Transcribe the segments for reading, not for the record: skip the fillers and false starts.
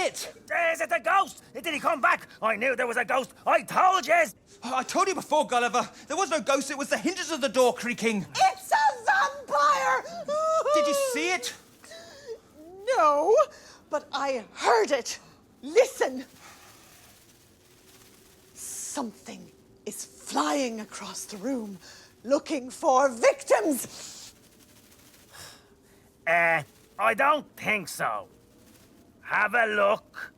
it? Is it a ghost? Did he come back? I knew there was a ghost. I told you. Oh, I told you before, Gulliver. There was no ghost. It was the hinges of the door creaking. It's a vampire! Did you see it? No, but I heard it. Listen. Something is flying across the room, looking for victims. I don't think so. Have a look.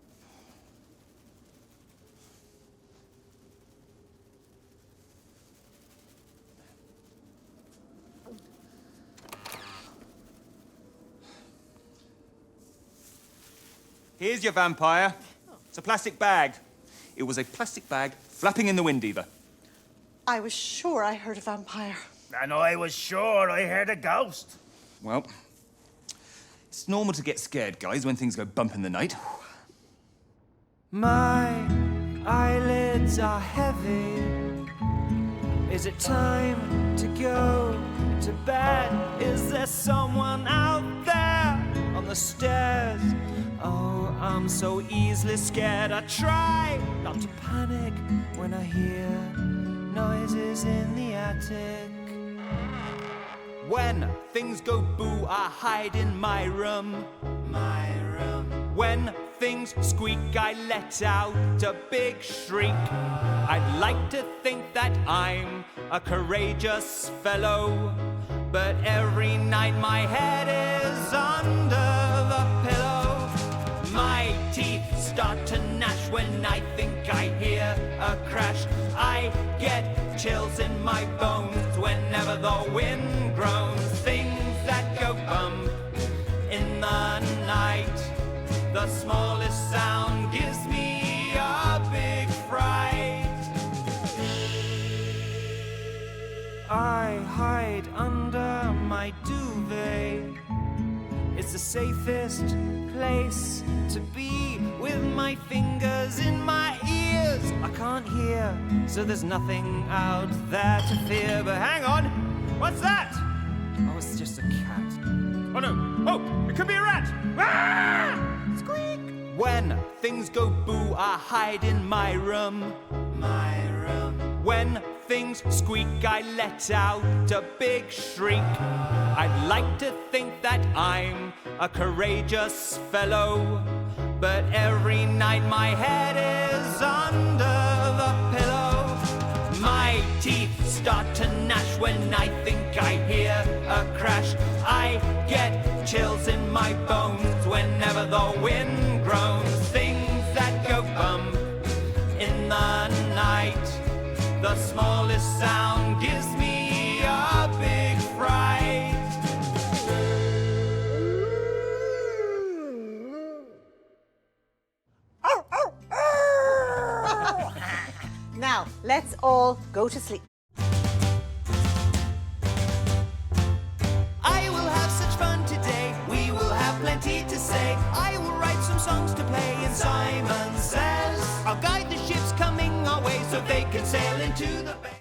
Here's your vampire. It's a plastic bag. It was a plastic bag flapping in the wind, Eva. I was sure I heard a vampire. And I was sure I heard a ghost. Well, it's normal to get scared, guys, when things go bump in the night. My eyelids are heavy. Is it time to go to bed? Is there someone out there on the stairs? Oh, I'm so easily scared. I try not to panic when I hear noises in the attic. When things go boo, I hide in my room. My room. When things squeak, I let out a big shriek. I'd like to think that I'm a courageous fellow, but every night my head is under the pillow. My teeth start to gnash when I think I hear a crash. I get chills in my bones whenever the wind groans. Things that go bump in the night. The smallest sound gives me a big fright. I hide under my duvet. It's the safest place to be, with my fingers in my ears. I can't hear, so there's nothing out there to fear. But hang on, what's that? Oh, it's just a cat. Oh no! Oh, it could be a rat! Ah! Squeak! When things go boo, I hide in my room. My room. When things squeak, I let out a big shriek. I'd like to think that I'm a courageous fellow, but every night my head is under the pillow. My teeth start to gnash when I think I hear a crash. I get chills in my bones whenever the wind groans. Things that go bump in the night. The smallest sound gives me a big fright. Now, let's all go to sleep. I will have such fun today. We will have plenty to say. I will write some songs to play, and Simon says I'll guide the ships coming our way so they can sail into the bay.